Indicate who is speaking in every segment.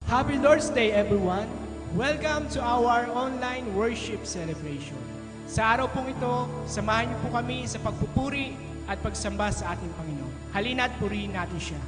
Speaker 1: Happy Lord's Day, everyone! Welcome to our online worship celebration. Sa araw pong ito, samahan niyo po kami sa pagpupuri at pagsamba sa ating Panginoon. Halina't purihin natin siya.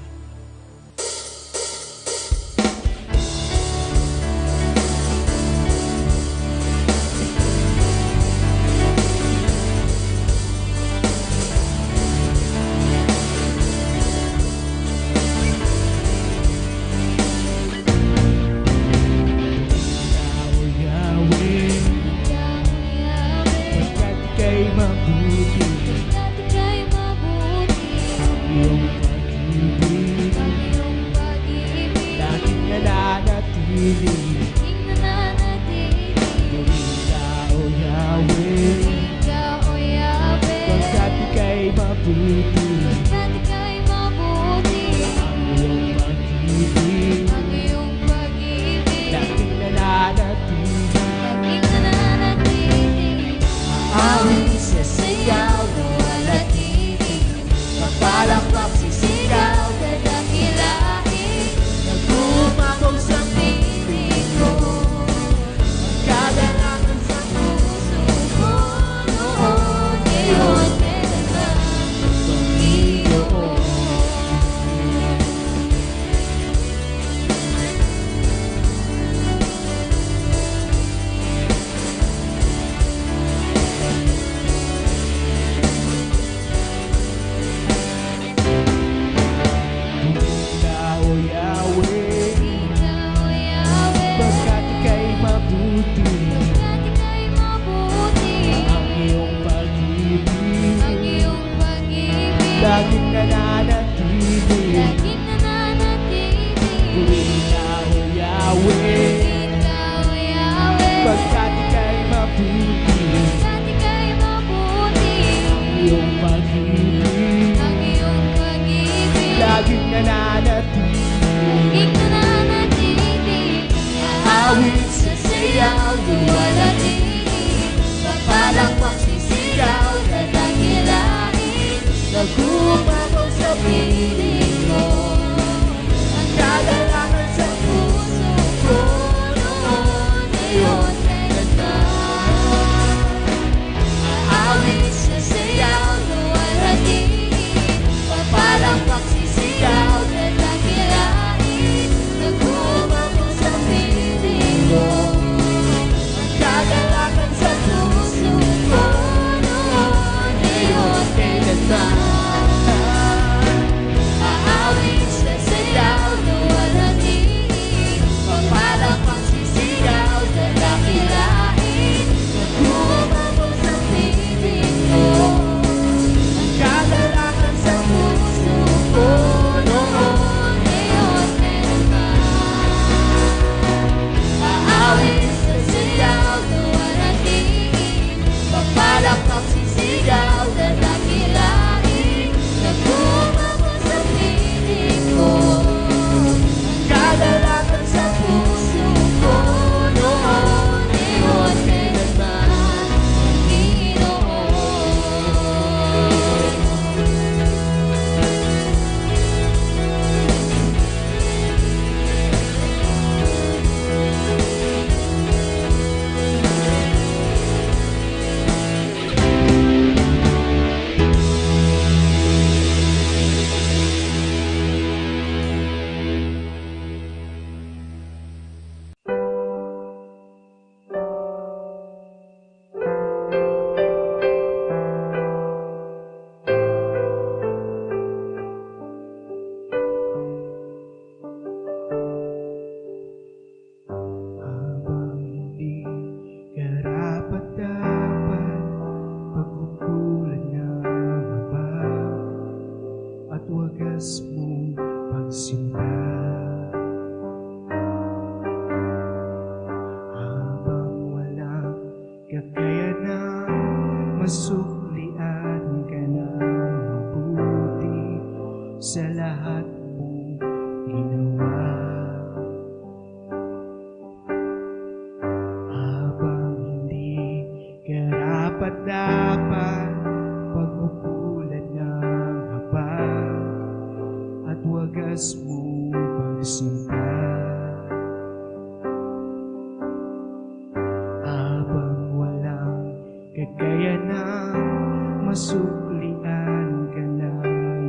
Speaker 1: masuklian ka ng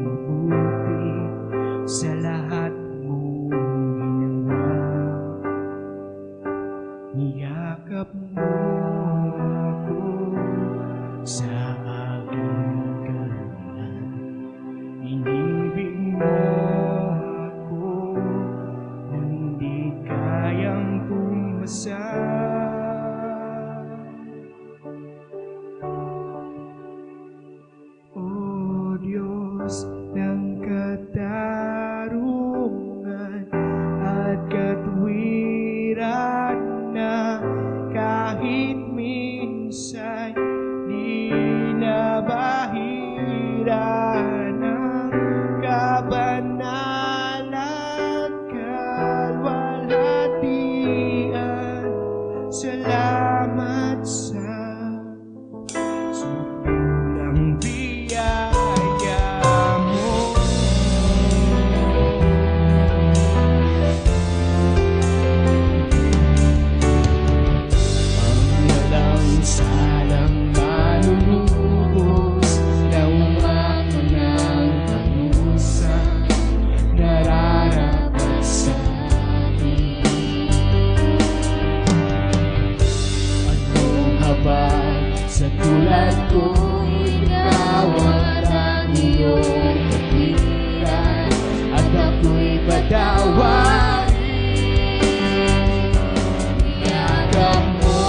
Speaker 1: mabuti sa lahat mong ginawa. Niyakap mo ako sa aking kalangan. Inibig mo ako nang hindi kayang tumasa. O Diyos ng katarungan at katwiran na kahit minsan di nabahira ng kabanalan kalwalhatian. Salamat sa supulang biyaya mo. Ang walang salang manunubos ng aking panusa nararapat sa akin. Anong habang sa tulad ko'y nawat ang iyong katwiran at ako'y padawain. Niyakap mo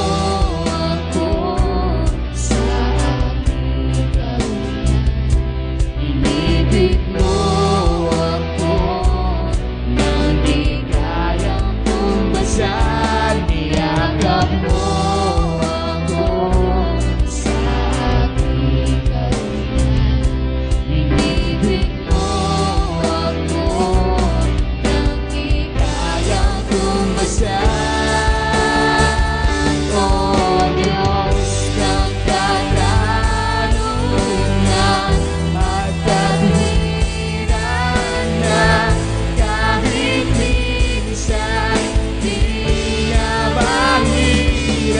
Speaker 1: ako sa aking kalangan. Inibig mo ako nang di kayang tumasa. Niyakap mo ako sa aking kalangan. Inibig mo ako nang di kayang tumasa. O Diyos ng katarungan at katwiran na kahit minsan di nabahira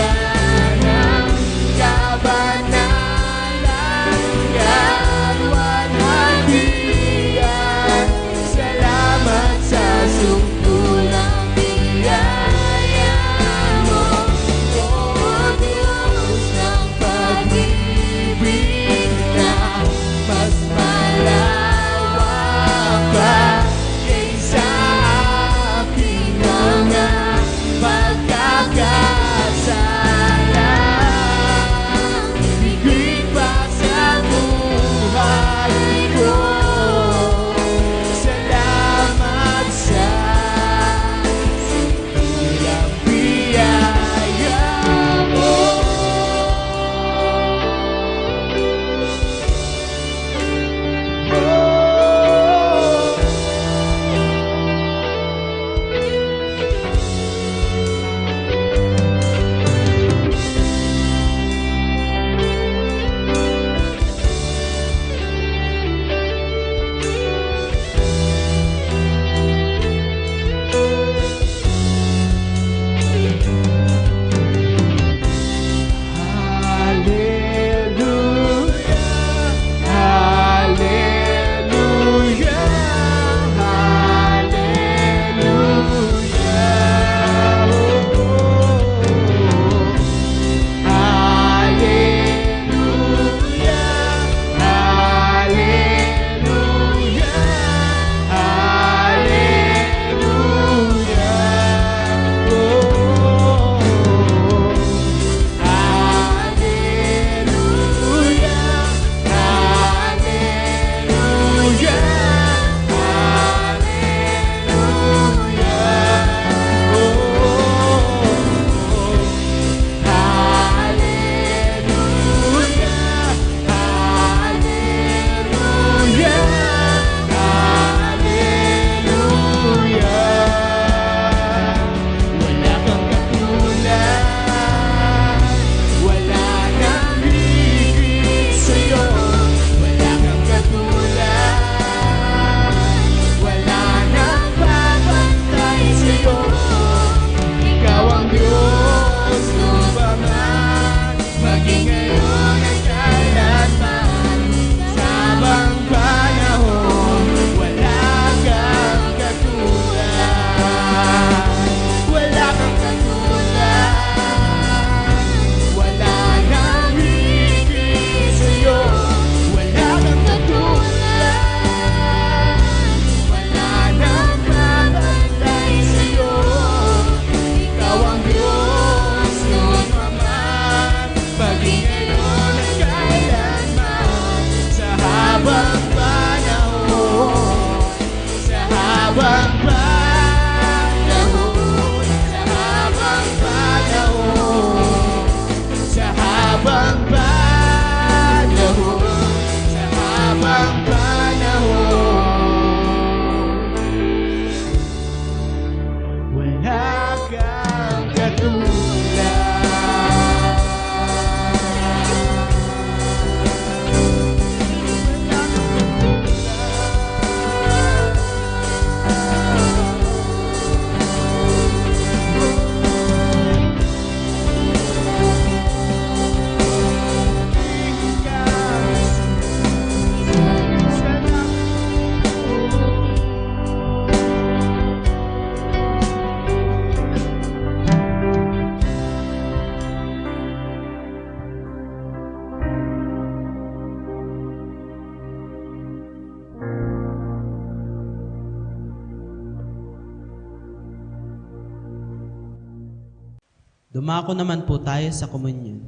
Speaker 2: Dumako naman po tayo sa komunyon.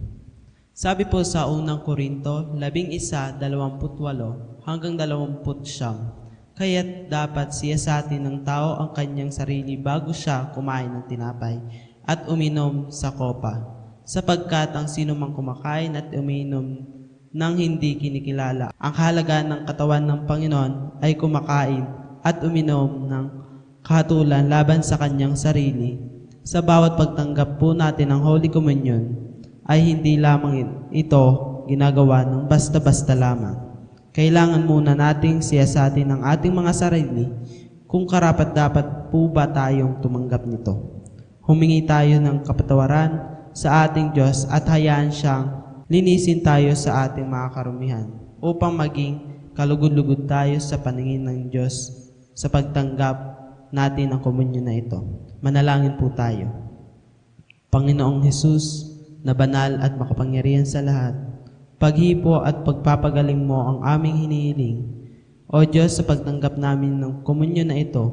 Speaker 2: Sabi po sa unang Korinto, 11:28 hanggang 29, kaya't dapat siyasatin ng tao ang kanyang sarili bago siya kumain ng tinapay at uminom sa kopa. Sapagkat ang sino mang kumakain at uminom ng hindi kinikilala ang halaga ng katawan ng Panginoon ay kumakain at uminom ng kahatulan laban sa kanyang sarili. Sa bawat pagtanggap po natin ng Holy Communion, ay hindi lamang ito ginagawa ng basta-basta lamang. Kailangan muna nating siyasatin ang ating mga sarili kung karapat-dapat po ba tayong tumanggap nito. Humingi tayo ng kapatawaran sa ating Diyos at hayaan siyang linisin tayo sa ating mga karumihan upang maging kalugod-lugod tayo sa paningin ng Diyos sa pagtanggap natin ang komunyon na ito. Manalangin po tayo. Panginoong Hesus, na banal at makapangyarihan sa lahat, paghipo at pagpapagaling mo ang aming hinihiling. O Diyos, sa pagtanggap namin ng komunyon na ito,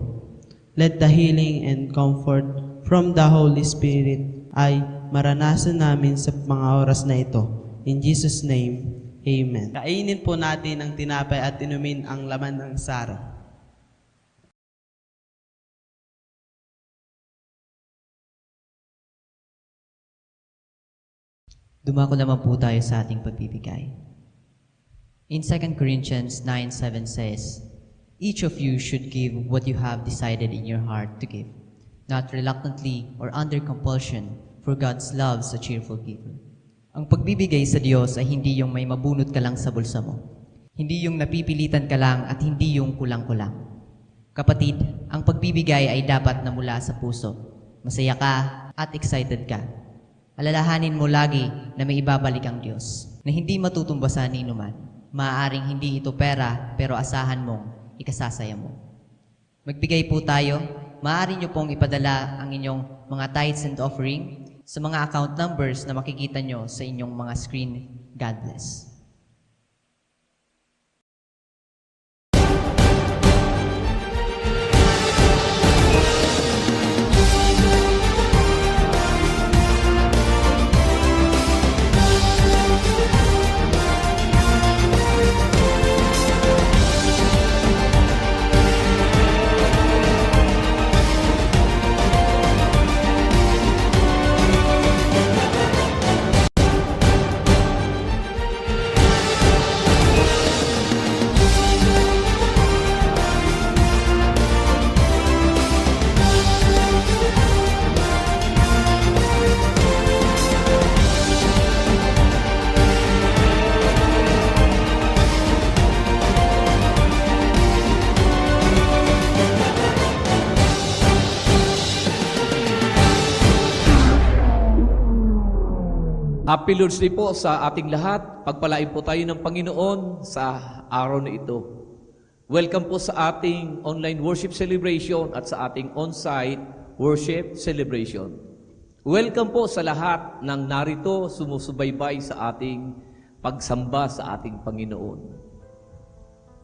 Speaker 2: let the healing and comfort from the Holy Spirit ay maranasan namin sa mga oras na ito. In Jesus' name, Amen. Kainin po natin ang tinapay at inumin ang laman ng saro.
Speaker 3: Dumako naman po tayo sa ating pagbibigay. In 2 Corinthians 9:7 says, "Each of you should give what you have decided in your heart to give, not reluctantly or under compulsion, for God loves a cheerful giver." Ang pagbibigay sa Diyos ay hindi yung may mabunot ka lang sa bulsa mo. Hindi yung napipilitan ka lang at hindi yung kulang-kulang. Kapatid, ang pagbibigay ay dapat na mula sa puso. Masaya ka at excited ka. Alalahanin mo lagi na may ibabalik ang Diyos, na hindi matutumbasan ni inuman. Maaaring hindi ito pera, pero asahan mong ikasasaya mo. Magbigay po tayo. Maaari nyo pong ipadala ang inyong mga tithes and offering sa mga account numbers na makikita nyo sa inyong mga screen. God bless.
Speaker 4: Happy Lord's Day po sa ating lahat. Pagpalain po tayo ng Panginoon sa araw na ito. Welcome po sa ating online worship celebration at sa ating on-site worship celebration. Welcome po sa lahat ng narito sumusubaybay sa ating pagsamba sa ating Panginoon.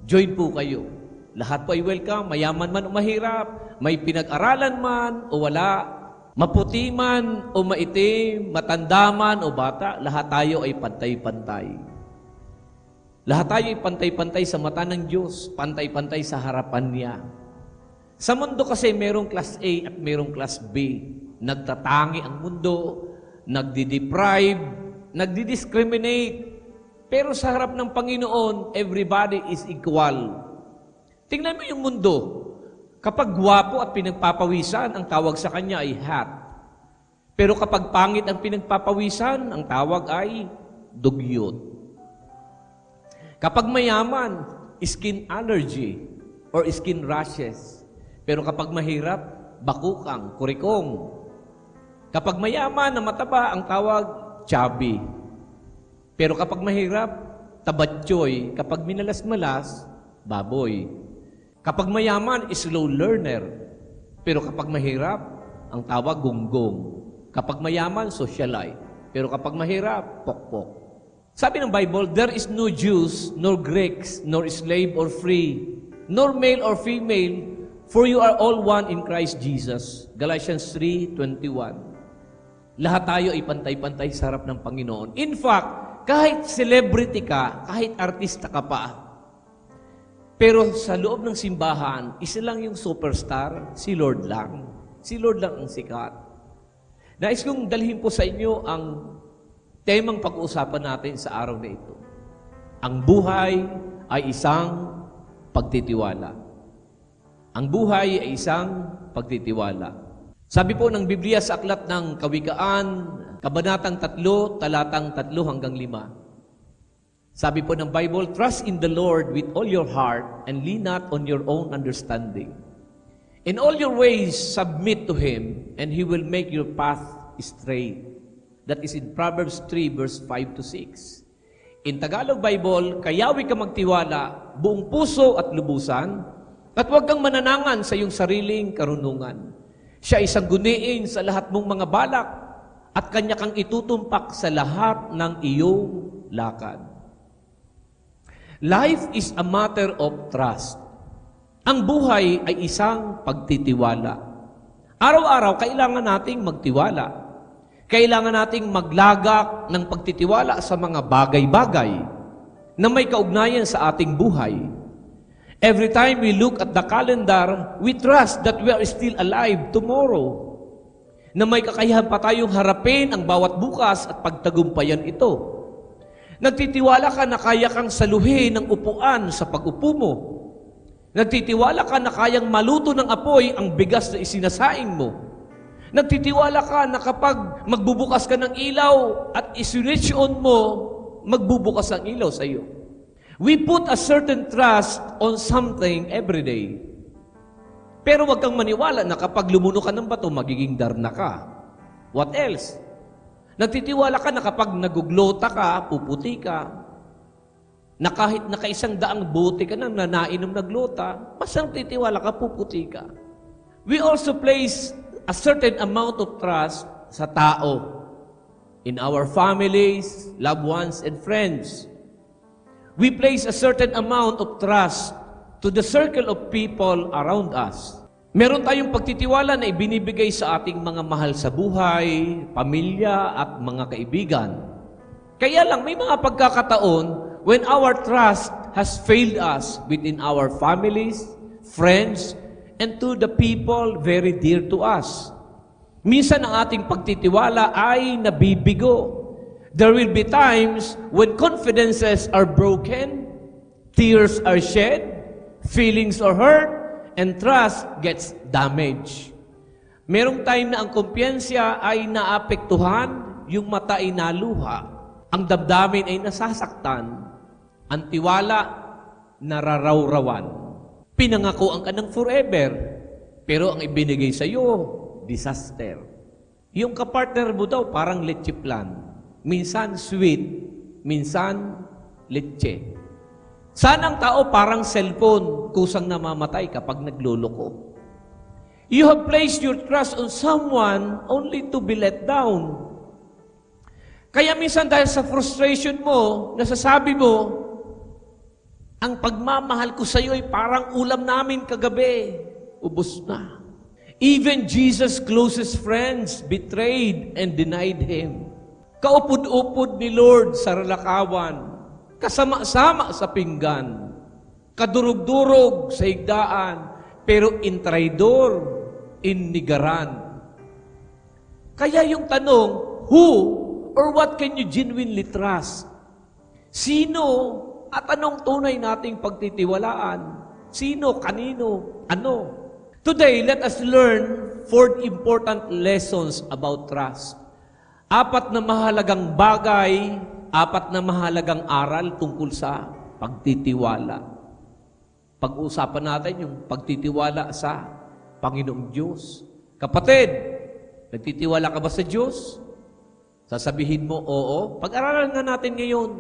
Speaker 4: Join po kayo. Lahat po ay welcome, mayaman man o mahirap, may pinag-aralan man o wala, maputi man o maitim, matanda man o bata, lahat tayo ay pantay-pantay. Lahat tayo ay pantay-pantay sa mata ng Diyos, pantay-pantay sa harapan niya. Sa mundo kasi merong class A at merong class B. Nagtatangi ang mundo, nagdi-deprive, nagdi-discriminate. Pero sa harap ng Panginoon, everybody is equal. Tingnan mo yung mundo. Kapag gwapo at pinagpapawisan, ang tawag sa kanya ay hot. Pero kapag pangit ang pinagpapawisan, ang tawag ay dugyot. Kapag mayaman, skin allergy or skin rashes. Pero kapag mahirap, bakukang, kurikong. Kapag mayaman na mataba, ang tawag chubby. Pero kapag mahirap, tabatchoy. Kapag minalas-malas, baboy. Kapag mayaman, slow learner. Pero kapag mahirap, ang tawag gunggong. Kapag mayaman, socialite. Pero kapag mahirap, pokpok. Sabi ng Bible, there is no Jews, nor Greeks, nor slave or free, nor male or female, for you are all one in Christ Jesus. Galatians 3:21. Lahat tayo ay pantay-pantay sa harap ng Panginoon. In fact, kahit celebrity ka, kahit artista ka pa, pero sa loob ng simbahan, isa lang yung superstar, si Lord lang. Si Lord lang ang sikat. Nais kong dalhin po sa inyo ang temang pag-uusapan natin sa araw na ito. Ang buhay ay isang pagtitiwala. Ang buhay ay isang pagtitiwala. Sabi po ng Biblia sa aklat ng Kawikaan, Kabanatang 3, talatang 3 hanggang 5. Sabi po ng Bible, trust in the Lord with all your heart and lean not on your own understanding. In all your ways, submit to Him, and He will make your path straight. That is in Proverbs 3, verse 5 to 6. In Tagalog Bible, kayawi ka magtiwala, buong puso at lubusan, at huwag kang mananangan sa iyong sariling karunungan. Siya ay sangguniin sa lahat mong mga balak, at kanya kang itutumpak sa lahat ng iyong lakad. Life is a matter of trust. Ang buhay ay isang pagtitiwala. Araw-araw, kailangan nating magtiwala. Kailangan nating maglagak ng pagtitiwala sa mga bagay-bagay na may kaugnayan sa ating buhay. Every time we look at the calendar, we trust that we are still alive tomorrow. Na may kakayahan pa tayong harapin ang bawat bukas at pagtagumpayan ito. Nagtitiwala ka na kaya kang saluhin ng upuan sa pag-upo mo. Nagtitiwala ka na kayang maluto ng apoy ang bigas na isinasaing mo. Nagtitiwala ka na kapag magbubukas ka ng ilaw at iswitch on mo, magbubukas ang ilaw sa iyo. We put a certain trust on something every day. Pero wag kang maniwala na kapag lumuno ka ng bato, magiging darna ka. What else? Nagtitiwala ka na kapag naguglota ka, puputi ka, na kahit nakaisang daang bote ka nang nanainom na glota, basta nagtitiwala ka, puputi ka. We also place a certain amount of trust sa tao, in our families, loved ones, and friends. We place a certain amount of trust to the circle of people around us. Meron tayong pagtitiwala na ibinibigay sa ating mga mahal sa buhay, pamilya, at mga kaibigan. Kaya lang, may mga pagkakataon when our trust has failed us within our families, friends, and to the people very dear to us. Minsan ang ating pagtitiwala ay nabibigo. There will be times when confidences are broken, tears are shed, feelings are hurt, and trust gets damaged. Merong time na ang kumpiyansya ay naapektuhan, yung mata ay naluha, ang damdamin ay nasasaktan, ang tiwala nararawrawan. Pinangakoan ka ng forever, pero ang ibinigay sa iyo, disaster. Yung kapartner mo daw parang leche plan. Minsan sweet, minsan leche. Sana ang tao parang cellphone, kusang namamatay kapag nagluloko. You have placed your trust on someone only to be let down. Kaya minsan dahil sa frustration mo, nasasabi mo, ang pagmamahal ko sa iyo ay parang ulam namin kagabi. Ubos na. Even Jesus' closest friends betrayed and denied Him. Kaupod-upod ni Lord sa ralakawan. Kasama-sama sa pinggan. Kadurog-durog sa higdaan. Pero in traidor, in nigaran. Kaya yung tanong, who or what can you genuinely trust? Sino at anong tunay nating pagtitiwalaan? Sino, kanino, ano? Today, let us learn 4 important lessons about trust. 4 na mahalagang bagay, 4 na mahalagang aral tungkol sa pagtitiwala. Pag-uusapan natin yung pagtitiwala sa Panginoong Diyos. Kapatid, nagtitiwala ka ba sa Diyos? Sasabihin mo, oo. Pag-aralan nga natin ngayon,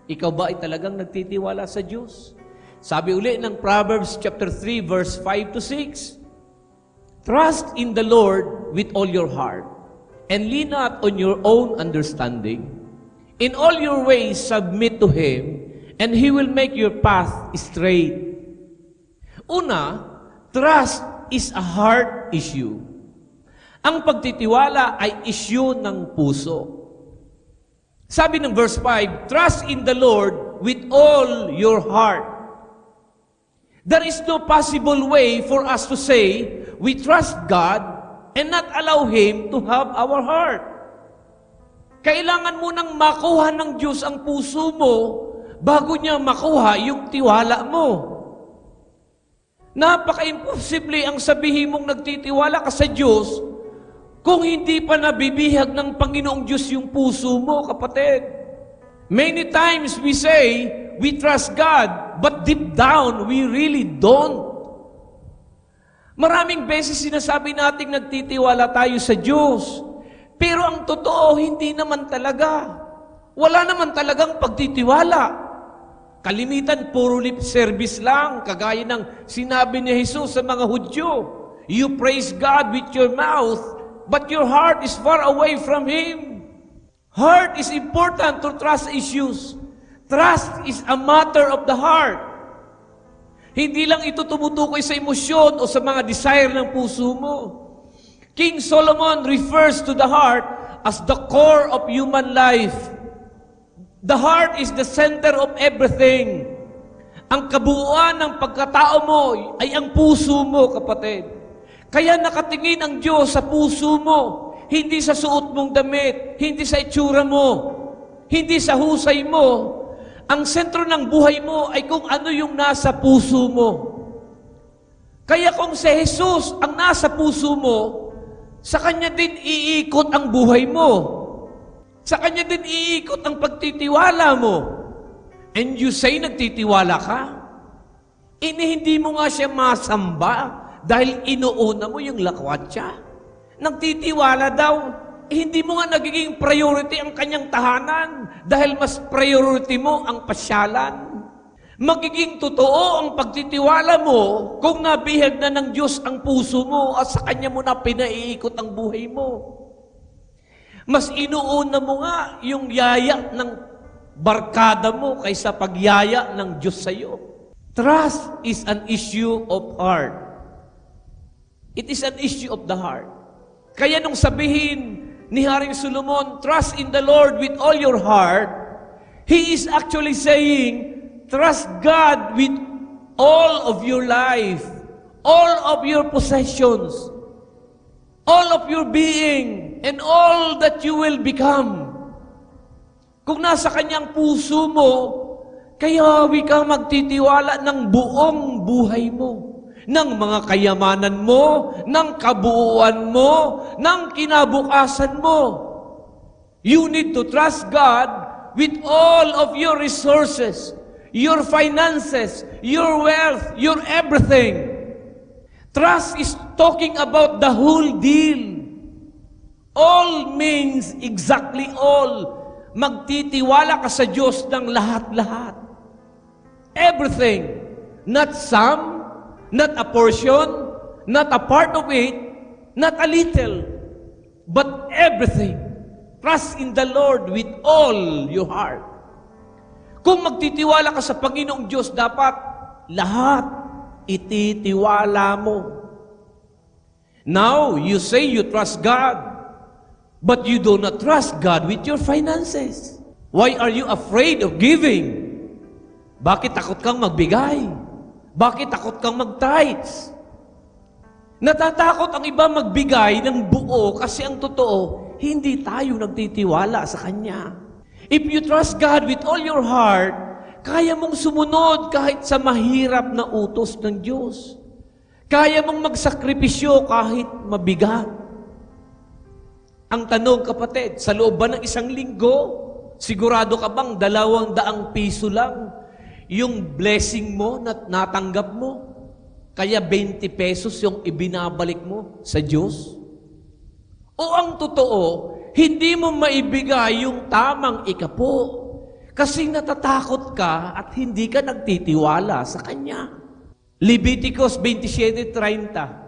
Speaker 4: ikaw ba ay talagang nagtitiwala sa Diyos? Sabi uli ng Proverbs chapter 3 verse 5 to 6, trust in the Lord with all your heart and lean not on your own understanding. In all your ways submit to Him and He will make your path straight. Una, trust is a heart issue. Ang pagtitiwala ay issue ng puso. Sabi ng verse 5, trust in the Lord with all your heart. There is no possible way for us to say, we trust God and not allow Him to have our heart. Kailangan mo nang makuha ng Diyos ang puso mo bago niya makuha yung tiwala mo. Napaka-imposible ang sabihin mong nagtitiwala ka sa Diyos kung hindi pa nabibihag ng Panginoong Diyos yung puso mo, kapatid. Many times we say, we trust God, but deep down, we really don't. Maraming beses sinasabi nating nagtitiwala tayo sa Diyos, pero ang totoo, hindi naman talaga. Wala naman talagang pagtitiwala. Kalimitan, puro lip service lang, kagaya ng sinabi ni Jesus sa mga Hudyo. You praise God with your mouth, but your heart is far away from Him. Heart is important to trust issues. Trust is a matter of the heart. Hindi lang ito tumutukoy sa emosyon o sa mga desire ng puso mo. King Solomon refers to the heart as the core of human life. The heart is the center of everything. Ang kabuuan ng pagkatao mo ay ang puso mo, kapatid. Kaya nakatingin ang Diyos sa puso mo, hindi sa suot mong damit, hindi sa itsura mo, hindi sa husay mo. Ang sentro ng buhay mo ay kung ano yung nasa puso mo. Kaya kung si Jesus ang nasa puso mo, sa Kanya din iikot ang buhay mo. Sa Kanya din iikot ang pagtitiwala mo. And you say nagtitiwala ka? Hindi mo nga siya masamba dahil inuuna mo yung lakwatsa. Nagtitiwala daw, hindi mo nga nagiging priority ang kanyang tahanan dahil mas priority mo ang pasyalan. Magiging totoo ang pagtitiwala mo kung nabihag na ng Diyos ang puso mo at sa Kanya mo na pinaiikot ang buhay mo. Mas inuuna mo nga yung yaya ng barkada mo kaysa pagyaya ng Diyos sa iyo. Trust is an issue of heart. It is an issue of the heart. Kaya nung sabihin ni Haring Solomon, trust in the Lord with all your heart, he is actually saying, trust God with all of your life, all of your possessions, all of your being, and all that you will become. Kung nasa Kanyang puso mo, kaya ka magtitiwala ng buong buhay mo, ng mga kayamanan mo, ng kabuuan mo, ng kinabukasan mo. You need to trust God with all of your resources, your finances, your wealth, your everything. Trust is talking about the whole deal. All means exactly all. Magtitiwala ka sa Diyos ng lahat-lahat. Everything. Not some, not a portion, not a part of it, not a little, but everything. Trust in the Lord with all your heart. Kung magtitiwala ka sa Panginoong Diyos, dapat lahat ititiwala mo. Now, you say you trust God, but you do not trust God with your finances. Why are you afraid of giving? Bakit takot kang magbigay? Bakit takot kang mag-tithes? Natatakot ang iba magbigay ng buo kasi ang totoo, hindi tayo nagtitiwala sa Kanya. If you trust God with all your heart, kaya mong sumunod kahit sa mahirap na utos ng Diyos. Kaya mong magsakripisyo kahit mabigat. Ang tanong, kapatid, sa loob ba ng isang linggo, sigurado ka bang 200 piso lang yung blessing mo na natanggap mo? Kaya 20 pesos yung ibinabalik mo sa Diyos? O ang totoo, hindi mo maibigay yung tamang ikapo kasi natatakot ka at hindi ka nagtitiwala sa Kanya. Leviticus 27:30.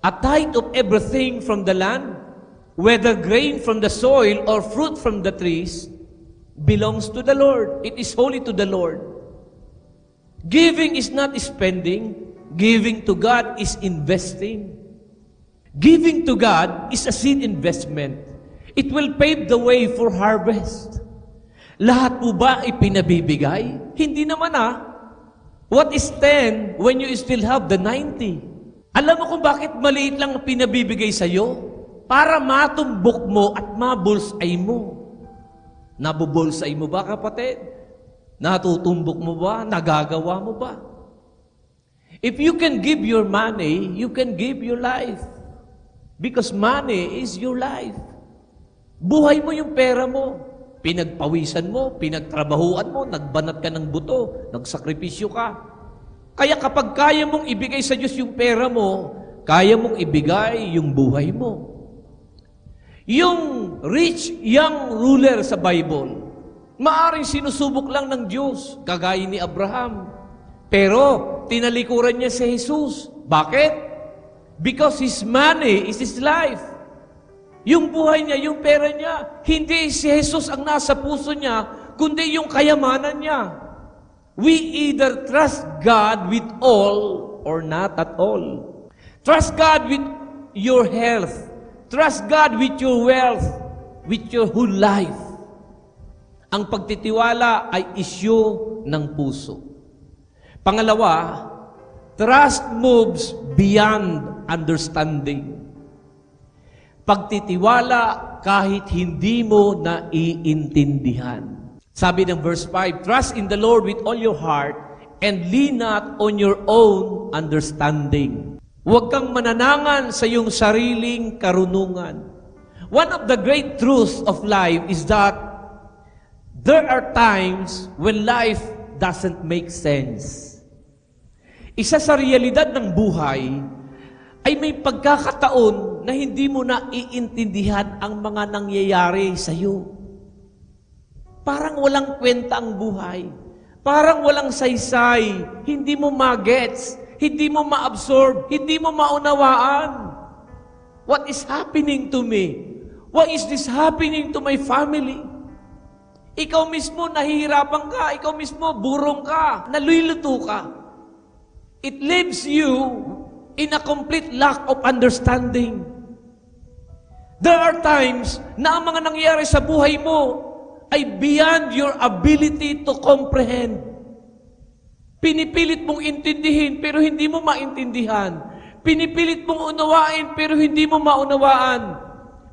Speaker 4: A tithe of everything from the land, whether grain from the soil or fruit from the trees, belongs to the Lord. It is holy to the Lord. Giving is not spending. Giving to God is investing. Giving to God is a seed investment. It will pave the way for harvest. Lahat po ba ipinabibigay? Hindi naman What is 10 when you still have the 90? Alam mo kung bakit maliit lang ang pinabibigay sa'yo? Para matumbok mo at mabulsay mo. Nabubulsay mo ba, kapatid? Natutumbok mo ba? Nagagawa mo ba? If you can give your money, you can give your life. Because money is your life. Buhay mo yung pera mo. Pinagpawisan mo, pinagtrabahuan mo, nagbanat ka ng buto, nagsakripisyo ka. Kaya kapag kaya mong ibigay sa Diyos yung pera mo, kaya mong ibigay yung buhay mo. Yung rich young ruler sa Bible, maaring sinusubok lang ng Diyos, kagaya ni Abraham. Pero, tinalikuran niya si Jesus. Bakit? Because his money is his life. Yung buhay niya, yung pera niya, hindi si Jesus ang nasa puso niya, kundi yung kayamanan niya. We either trust God with all or not at all. Trust God with your health. Trust God with your wealth, with your whole life. Ang pagtitiwala ay issue ng puso. Pangalawa, trust moves beyond understanding. Pagtitiwala kahit hindi mo naiintindihan. Sabi ng verse 5, trust in the Lord with all your heart and lean not on your own understanding. Huwag kang mananangan sa iyong sariling karunungan. One of the great truths of life is that there are times when life doesn't make sense. Isa sa realidad ng buhay ay may pagkakataon na hindi mo na iintindihan ang mga nangyayari sa iyo. Parang walang kwenta ang buhay. Parang walang saysay. Hindi mo magets. Hindi mo ma-absorb. Hindi mo maunawaan. What is happening to me? Why is this happening to my family? Ikaw mismo nahihirapan ka. Ikaw mismo burong ka. Naluluto ka. It leaves you in a complete lack of understanding. There are times na ang mga nangyayari sa buhay mo ay beyond your ability to comprehend. Pinipilit mong intindihin pero hindi mo maintindihan. Pinipilit mong unawain pero hindi mo maunawaan.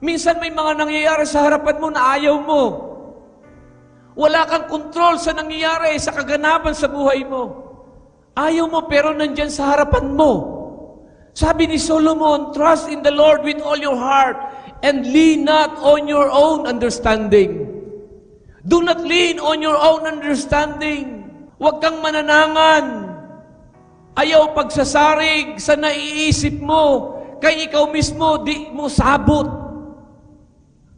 Speaker 4: Minsan may mga nangyayari sa harapan mo na ayaw mo. Wala kang kontrol sa nangyayari, sa kaganapan sa buhay mo. Ayaw mo pero nandyan sa harapan mo. Sabi ni Solomon, trust in the Lord with all your heart and lean not on your own understanding. Do not lean on your own understanding. Huwag kang mananangan. Ayaw pagsasarig sa naiisip mo, kay ikaw mismo di mo sabot.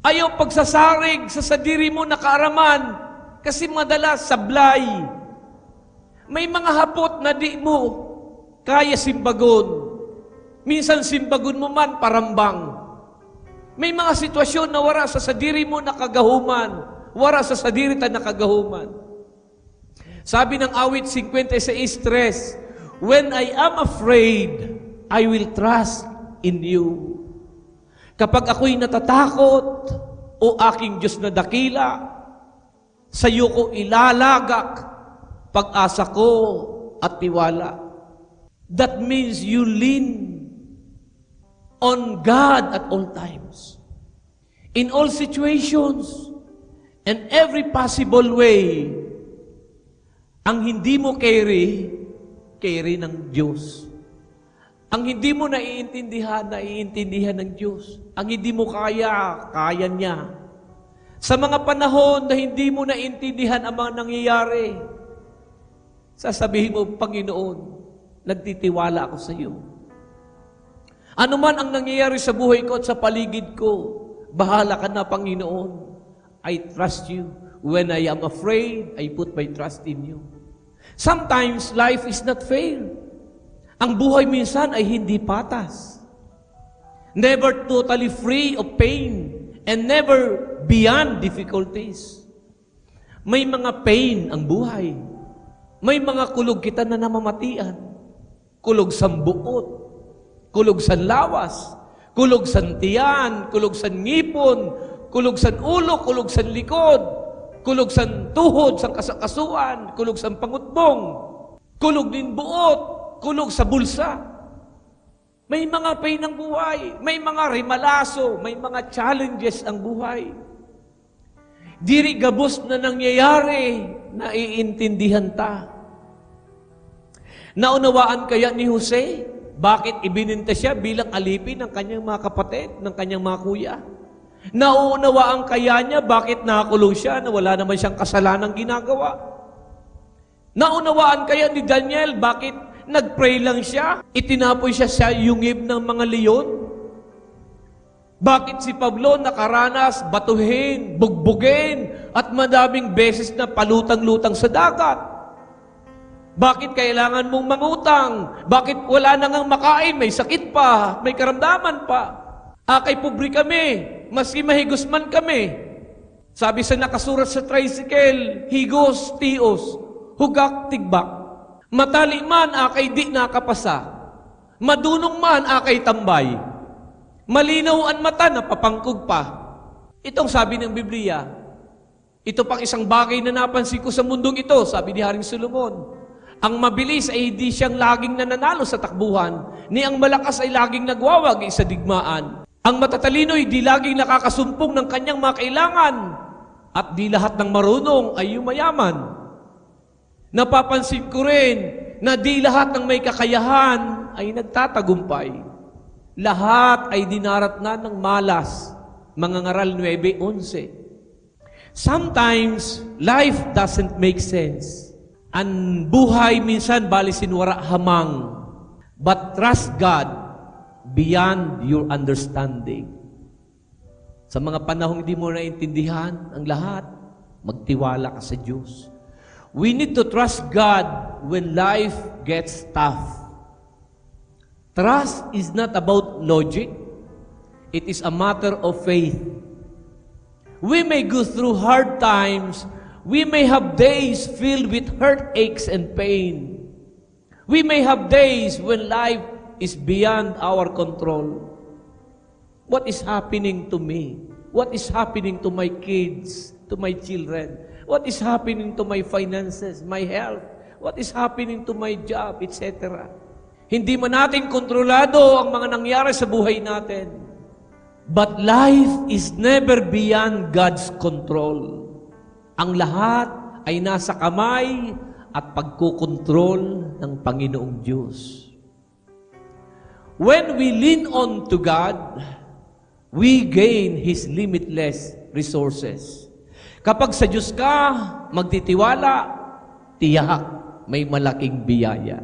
Speaker 4: Ayaw pagsasarig sa sadiri mo na kaaraman, kasi madalas sablay. May mga hapot na di mo kaya simbagon. Minsan simbagon mo man, parambang. May mga sitwasyon na wara sa sadiri mo na kagahuman, wara sa sadiri ta na kagahuman. Sabi ng awit 56:3, when I am afraid, I will trust in you. Kapag ako'y natatakot, o aking Diyos na dakila, sa iyo ko ilalagak pag-asa ko at tiwala. That means you lean on God at all times. In all situations, and every possible way, ang hindi mo carry ng Diyos. Ang hindi mo naiintindihan ng Diyos. Ang hindi mo kaya niya. Sa mga panahon na hindi mo naiintindihan ang mga nangyayari, sasabihin mo, Panginoon, nagtitiwala ako sa iyo. Ano man ang nangyayari sa buhay ko at sa paligid ko, bahala ka na, Panginoon. I trust you. When I am afraid, I put my trust in you. Sometimes, life is not fair. Ang buhay minsan ay hindi patas. Never totally free of pain and never beyond difficulties. May mga pain ang buhay. May mga kulog kita na namamatian. Kulog sa buot. Kulog sa lawas, kulog sa tiyan, kulog sa ngipon, kulog sa ulo, kulog sa likod, kulog sa tuhod, sa kasakasuan, kulog sa pangutbong, kulog din buot, kulog sa bulsa. May mga pain ng buhay, may mga rimalaso, may mga challenges ang buhay. Diri gabos na nangyayari, naiintindihan ta. Naunawaan kaya ni Jose, bakit ibininta siya bilang alipin ng kanyang mga kapatid, ng kanyang mga kuya? Nauunawaan kaya niya bakit nakakulong siya na wala naman siyang kasalanang ginagawa? Naunawaan kaya ni Daniel bakit nag-pray lang siya? Itinapoy siya sa yungib ng mga leon? Bakit si Pablo nakaranas, batuhin, bugbugin, at madaming beses na palutang-lutang sa dagat? Bakit kailangan mong mangutang? Bakit wala na ngang makain? May sakit pa, may karamdaman pa. Akay pobre kami, maski mahigos man kami. Sabi sa nakasurat sa tricycle, higos, tios, hugak, tigbak. Matali man, akay di nakapasa. Madunong man, akay tambay. Malinaw ang mata, napapangkog pa. Itong sabi ng Biblia. Ito pang isang bagay na napansin ko sa mundong ito, sabi ni Haring Solomon. Ang mabilis ay hindi siyang laging nananalo sa takbuhan, ni ang malakas ay laging nagwawagi sa digmaan. Ang matatalino ay di laging nakakasumpong ng kanyang mga kailangan, at di lahat ng marunong ay yumayaman. Napapansin ko rin na di lahat ng may kakayahan ay nagtatagumpay. Lahat ay dinaratnan ng malas, mga ngaral 9:11. Sometimes, life doesn't make sense. Ang buhay minsan balisinwara hamang. But trust God beyond your understanding. Sa mga panahong hindi mo naintindihan ang lahat, magtiwala ka sa Diyos. We need to trust God when life gets tough. Trust is not about logic. It is a matter of faith. We may go through hard times. We may have days filled with heartaches and pain. We may have days when life is beyond our control. What is happening to me? What is happening to my kids, to my children? What is happening to my finances, my health? What is happening to my job, etc. Hindi man natin kontrolado ang mga nangyari sa buhay natin. But life is never beyond God's control. Ang lahat ay nasa kamay at pagkukontrol ng Panginoong Diyos. When we lean on to God, we gain His limitless resources. Kapag sa Diyos ka magtitiwala, tiyak may malaking biyaya.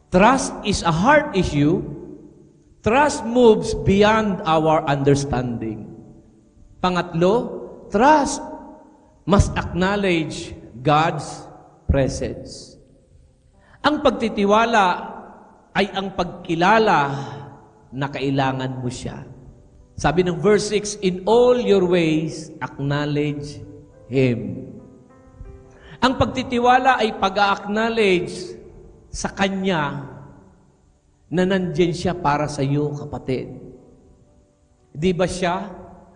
Speaker 4: Trust is a heart issue. Trust moves beyond our understanding. Pangatlo, trust must acknowledge God's presence. Ang pagtitiwala ay ang pagkilala na kailangan mo siya. Sabi ng verse 6, in all your ways, acknowledge Him. Ang pagtitiwala ay pag-acknowledge sa Kanya na nandyan siya para sa iyo, kapatid. Di ba siya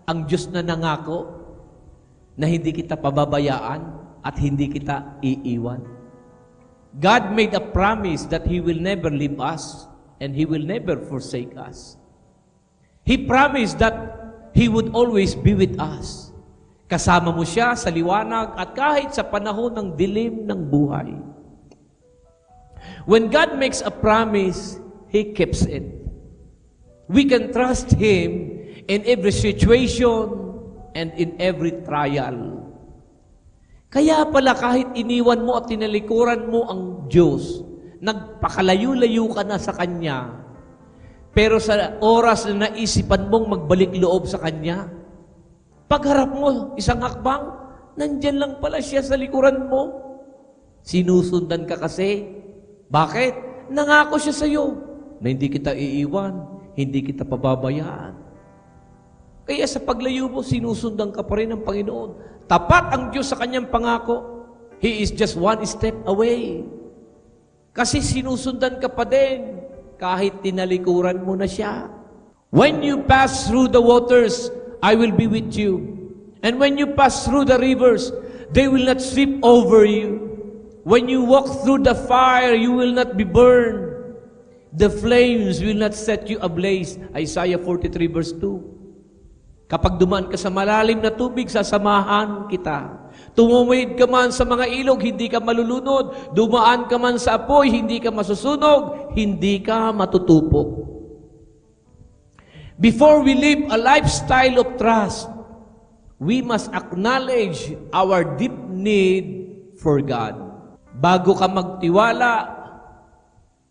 Speaker 4: ang Diyos na nangako na hindi kita pababayaan at hindi kita iiwan? God made a promise that He will never leave us and He will never forsake us. He promised that He would always be with us. Kasama mo siya sa liwanag at kahit sa panahon ng dilim ng buhay. When God makes a promise, He keeps it. We can trust Him in every situation and in every trial. Kaya pala kahit iniwan mo at tinalikuran mo ang Diyos, nagpakalayo-layo ka na sa Kanya, pero sa oras na naisipan mong magbalik loob sa Kanya, pagharap mo isang hakbang, nandyan lang pala siya sa likuran mo. Sinusundan ka kasi. Bakit? Nangako siya sa iyo na hindi kita iiwan, hindi kita pababayaan. Kaya sa paglayo mo, sinusundan ka pa rin ng Panginoon. Tapat ang Diyos sa Kanyang pangako. He is just one step away. Kasi sinusundan ka pa din kahit tinalikuran mo na siya. When you pass through the waters, I will be with you. And when you pass through the rivers, they will not sweep over you. When you walk through the fire, you will not be burned. The flames will not set you ablaze. Isaiah 43 verse 2. Kapag dumaan ka sa malalim na tubig, sasamahan kita. Tumawid ka man sa mga ilog, hindi ka malulunod. Dumaan ka man sa apoy, hindi ka masusunog, hindi ka matutupok. Before we live a lifestyle of trust, we must acknowledge our deep need for God. Bago ka magtiwala,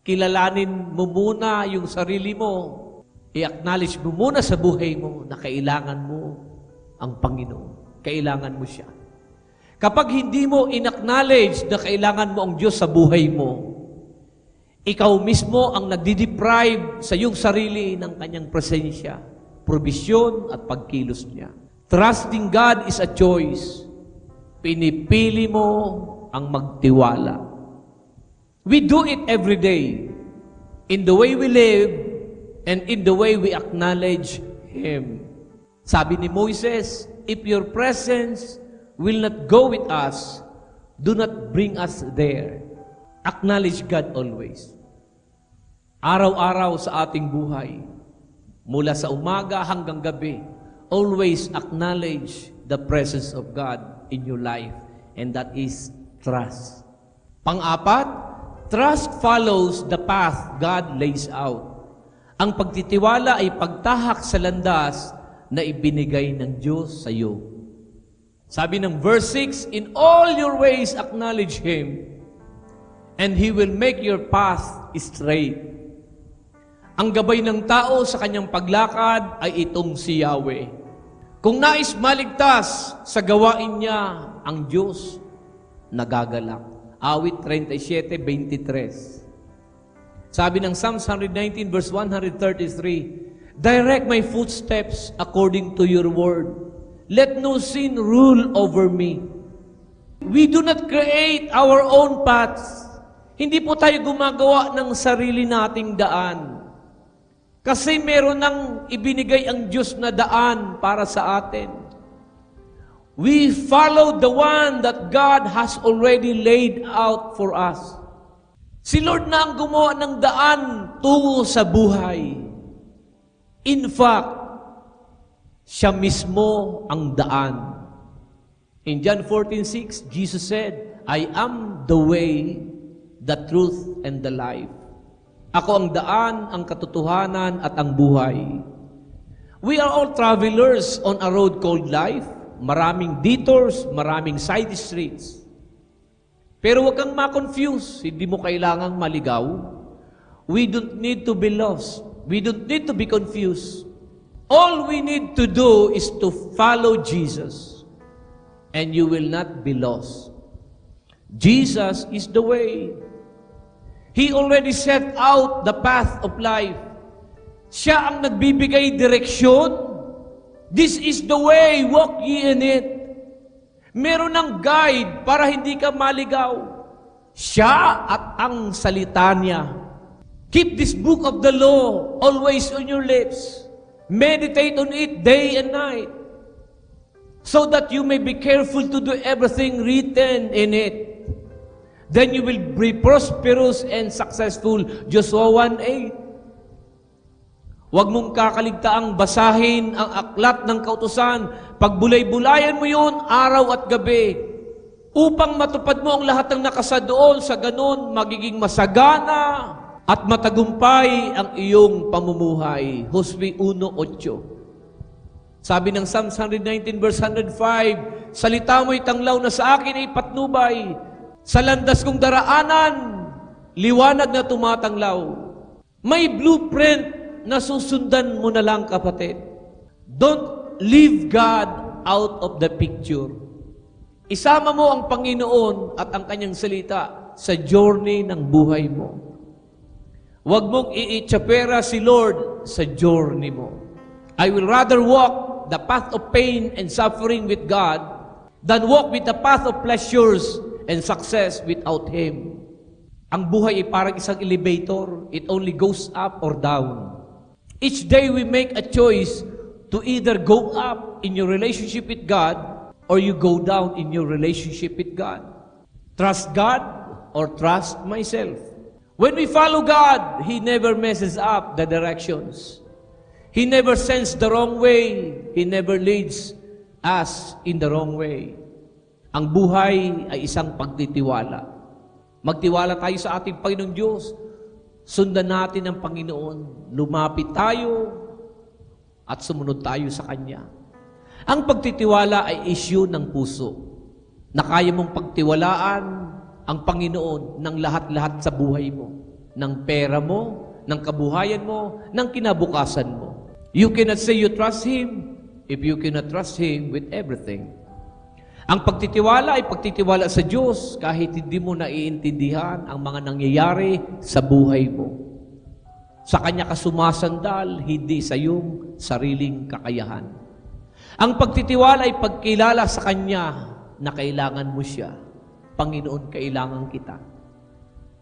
Speaker 4: kilalanin mo muna yung sarili mo. I-acknowledge mo muna sa buhay mo na kailangan mo ang Panginoon. Kailangan mo siya. Kapag hindi mo in-acknowledge na kailangan mo ang Diyos sa buhay mo, ikaw mismo ang nagdi-deprive sa iyong sarili ng kanyang presensya, probisyon at pagkilos niya. Trusting God is a choice. Pinipili mo ang magtiwala. We do it every day in the way we live and in the way we acknowledge Him. Sabi ni Moses, if your presence will not go with us, do not bring us there. Acknowledge God always. Araw-araw sa ating buhay, mula sa umaga hanggang gabi, always acknowledge the presence of God in your life, and that is trust. Pang-apat, trust follows the path God lays out. Ang pagtitiwala ay pagtahak sa landas na ibinigay ng Diyos sa iyo. Sabi ng verse 6, in all your ways acknowledge Him, and He will make your path straight. Ang gabay ng tao sa kanyang paglakad ay itong si Yahweh. Kung nais maligtas sa gawain niya, ang Diyos nagagalak. Awit 37:23. Sabi ng Psalms 119 verse 133, direct my footsteps according to your word. Let no sin rule over me. We do not create our own paths. Hindi po tayo gumagawa ng sarili nating daan. Kasi meron nang ibinigay ang Diyos na daan para sa atin. We follow the one that God has already laid out for us. Si Lord na ang gumawa ng daan tungo sa buhay. In fact, siya mismo ang daan. In John 14:6, Jesus said, I am the way, the truth, and the life. Ako ang daan, ang katotohanan, at ang buhay. We are all travelers on a road called life. Maraming detours, maraming side streets. Pero huwag kang ma-confuse. Hindi mo kailangang maligaw. We don't need to be lost. We don't need to be confused. All we need to do is to follow Jesus, and you will not be lost. Jesus is the way. He already set out the path of life. Siya ang nagbibigay direksyon. This is the way, walk ye in it. Meron ng guide para hindi ka maligaw. Siya at ang salita niya. Keep this book of the law always on your lips. Meditate on it day and night, so that you may be careful to do everything written in it. Then you will be prosperous and successful. Joshua 1:8. Huwag mong kakaligtaang basahin ang aklat ng kautusan. Pagbulay-bulayan mo yun araw at gabi, upang matupad mo ang lahat ng nakasa doon. Sa ganon, magiging masagana at matagumpay ang iyong pamumuhay. Josue 1:8. Sabi ng Psalms 119 verse 105, salita mo'y tanglaw na sa akin ay patnubay. Sa landas kong daraanan, liwanag na tumatanglaw. May blueprint na susundan mo na lang, kapatid. Don't leave God out of the picture. Isama mo ang Panginoon at ang kanyang salita sa journey ng buhay mo. Huwag mong iitsapera si Lord sa journey mo. I will rather walk the path of pain and suffering with God than walk with the path of pleasures and success without Him. Ang buhay ay parang isang elevator. It only goes up or down. Each day we make a choice to either go up in your relationship with God or you go down in your relationship with God. Trust God or trust myself. When we follow God, He never messes up the directions. He never sends the wrong way. He never leads us in the wrong way. Ang buhay ay isang pagtitiwala. Magtiwala tayo sa ating Panginoong Diyos. Sundan natin ang Panginoon. Lumapit tayo at sumunod tayo sa Kanya. Ang pagtitiwala ay issue ng puso na kaya mong pagtiwalaan ang Panginoon ng lahat-lahat sa buhay mo, ng pera mo, ng kabuhayan mo, ng kinabukasan mo. You cannot say you trust Him if you cannot trust Him with everything. Ang pagtitiwala ay pagtitiwala sa Diyos kahit hindi mo naiintindihan ang mga nangyayari sa buhay mo. Sa Kanya ka sumasandal, hindi sa iyong sariling kakayahan. Ang pagtitiwala ay pagkilala sa Kanya na kailangan mo siya. Panginoon, kailangan kita.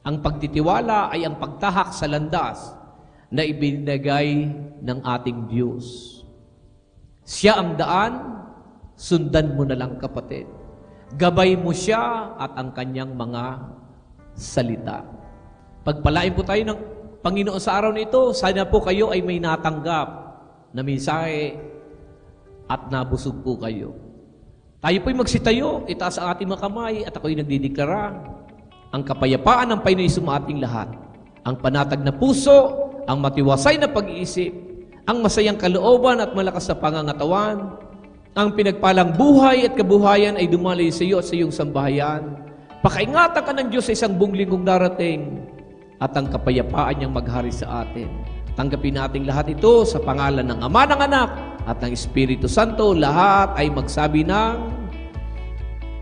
Speaker 4: Ang pagtitiwala ay ang pagtahak sa landas na ibinigay ng ating Diyos. Siya ang daan, sundan mo na lang, kapatid. Gabay mo siya at ang kanyang mga salita. Pagpalain po tayo ng Panginoon sa araw na ito, sana po kayo ay may natanggap na mensahe at nabusog po kayo. Tayo po'y magsitayo, itaas ang ating mga kamay at ako'y nagdideklara ang kapayapaan ng Panginoon sa ating lahat, ang panatag na puso, ang matiwasay na pag-iisip, ang masayang kalooban at malakas na pangangatawan, ang pinagpalang buhay at kabuhayan ay dumaloy sa iyo at sa iyong sambahayan. Pakaingatan ka ng Diyos sa isang buong linggong darating at ang kapayapaan niyang maghari sa atin. Tanggapin nating lahat ito sa pangalan ng Ama, ng Anak at ng Espiritu Santo. Lahat ay magsabi ng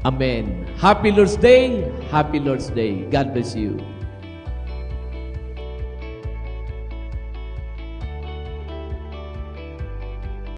Speaker 4: Amen. Happy Lord's Day. Happy Lord's Day. God bless you.